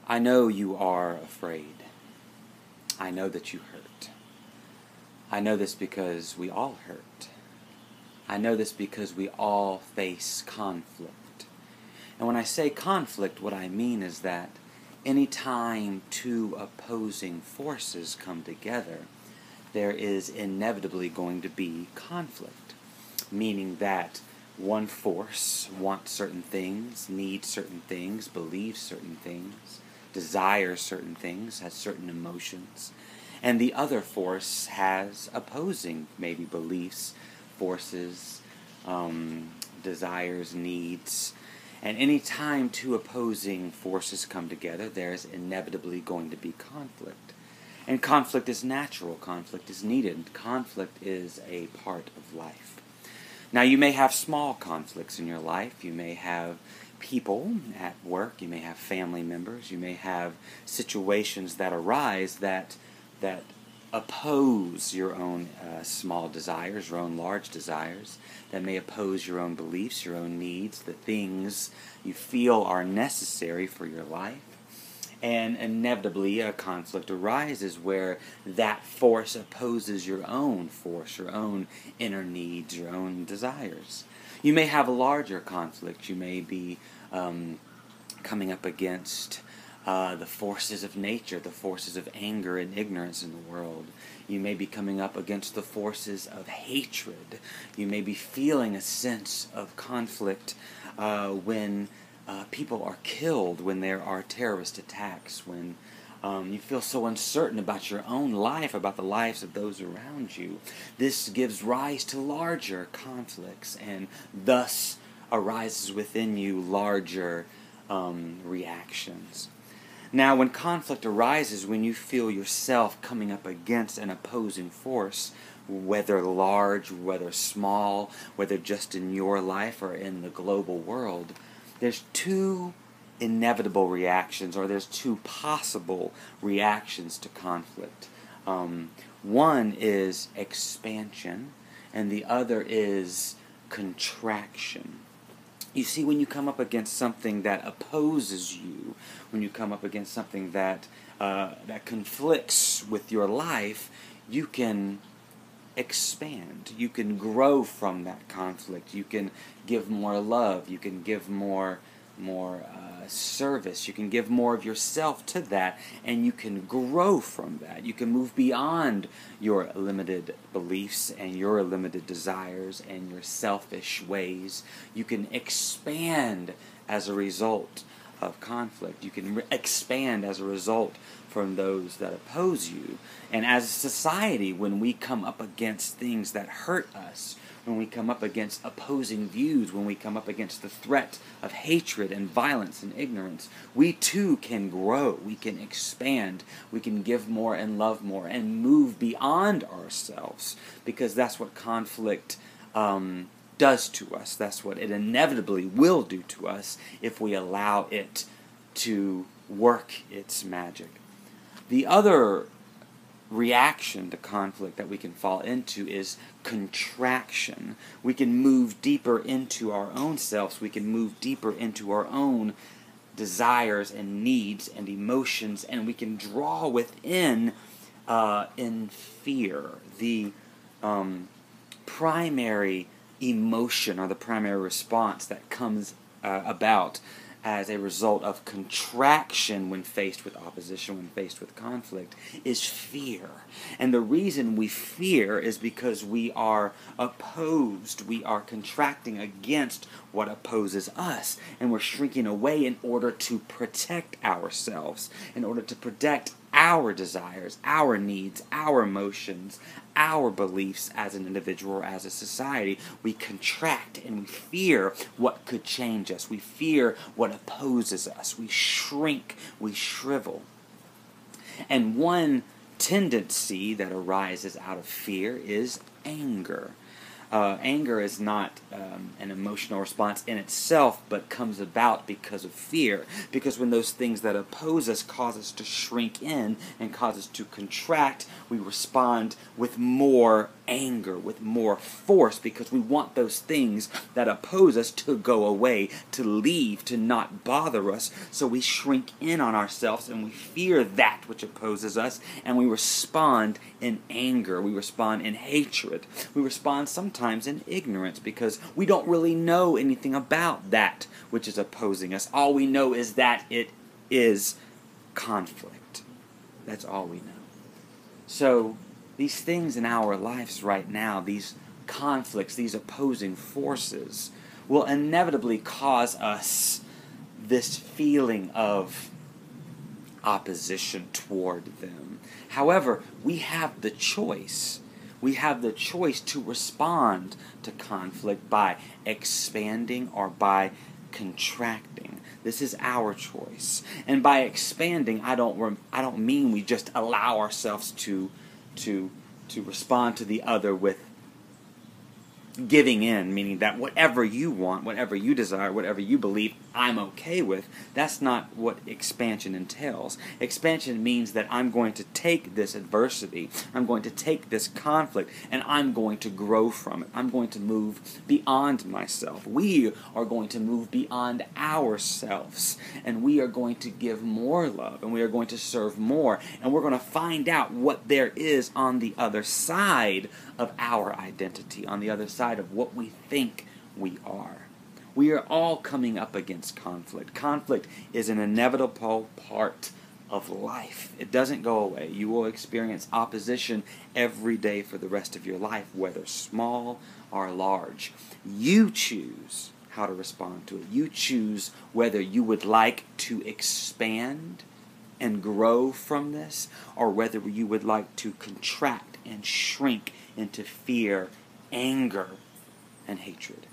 I know you are afraid. I know that you hurt. I know this because we all hurt. I know this because we all face conflict. And when I say conflict, what I mean is that any time two opposing forces come together, there is inevitably going to be conflict. Meaning that one force wants certain things, needs certain things, believes certain things, desires certain things, has certain emotions, and the other force has opposing maybe beliefs, forces, desires, needs. And any time two opposing forces come together, there's inevitably going to be conflict. And conflict is natural, conflict is needed, conflict is a part of life. Now, you may have small conflicts in your life. You may have people at work. You may have family members. You may have situations that arise that oppose your own small desires, your own large desires, that may oppose your own beliefs, your own needs, the things you feel are necessary for your life. And inevitably a conflict arises where that force opposes your own force, your own inner needs, your own desires. You may have a larger conflict. You may be coming up against the forces of nature, the forces of anger and ignorance in the world. You may be coming up against the forces of hatred. You may be feeling a sense of conflict when people are killed, when there are terrorist attacks, when you feel so uncertain about your own life, about the lives of those around you. This gives rise to larger conflicts, and thus arises within you larger reactions. Now, when conflict arises, when you feel yourself coming up against an opposing force, whether large, whether small, whether just in your life or in the global world, there's two inevitable reactions, or there's two possible reactions to conflict. One is expansion, and the other is contraction. You see, when you come up against something that opposes you, when you come up against something that conflicts with your life, you can expand. You can grow from that conflict. You can give more love. You can give more service. You can give more of yourself to that, and you can grow from that. You can move beyond your limited beliefs and your limited desires and your selfish ways. You can expand as a result of conflict. You can expand as a result from those that oppose you. And as a society, when we come up against things that hurt us, when we come up against opposing views, when we come up against the threat of hatred and violence and ignorance, we too can grow, we can expand, we can give more and love more and move beyond ourselves, because that's what conflict does to us. That's what it inevitably will do to us if we allow it to work its magic. The other reaction to conflict that we can fall into is contraction. We can move deeper into our own selves. We can move deeper into our own desires and needs and emotions, and we can draw within in fear. The primary emotion, or the primary response that comes about as a result of contraction when faced with opposition, when faced with conflict, is fear. And the reason we fear is because we are opposed. We are contracting against what opposes us. And we're shrinking away in order to protect ourselves, in order to protect our desires, our needs, our emotions, our beliefs as an individual or as a society. We contract and we fear what could change us. We fear what opposes us. We shrink, we shrivel. And one tendency that arises out of fear is anger. Anger is not an emotional response in itself, but comes about because of fear. Because when those things that oppose us cause us to shrink in and cause us to contract, we respond with more anger, with more force, because we want those things that oppose us to go away, to leave, to not bother us. So we shrink in on ourselves and we fear that which opposes us, and we respond in anger, we respond in hatred, we respond sometimes in ignorance, because we don't really know anything about that which is opposing us. All we know is that it is conflict. That's all we know. So these things in our lives right now, these conflicts, these opposing forces, will inevitably cause us this feeling of opposition toward them. However, we have the choice. We have the choice to respond to conflict by expanding or by contracting. This is our choice. And by expanding, I don't mean we just allow ourselves to respond to the other with giving in, meaning that whatever you want, whatever you desire, whatever you believe, I'm okay with. That's not what expansion entails. Expansion means that I'm going to take this adversity, I'm going to take this conflict, and I'm going to grow from it. I'm going to move beyond myself. We are going to move beyond ourselves, and we are going to give more love, and we are going to serve more, and we're going to find out what there is on the other side of our identity, on the other side of what we think we are. We are all coming up against conflict. Conflict is an inevitable part of life. It doesn't go away. You will experience opposition every day for the rest of your life, whether small or large. You choose how to respond to it. You choose whether you would like to expand and grow from this, or whether you would like to contract and shrink into fear, anger, and hatred.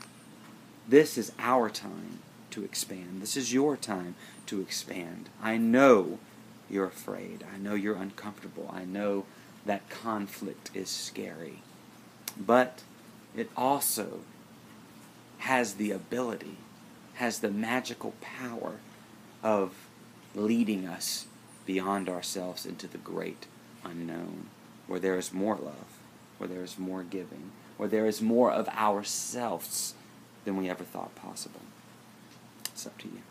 This is our time to expand. This is your time to expand. I know you're afraid. I know you're uncomfortable. I know that conflict is scary. But it also has the ability, has the magical power of leading us beyond ourselves into the great unknown, where there is more love, where there is more giving, where there is more of ourselves than we ever thought possible. It's up to you.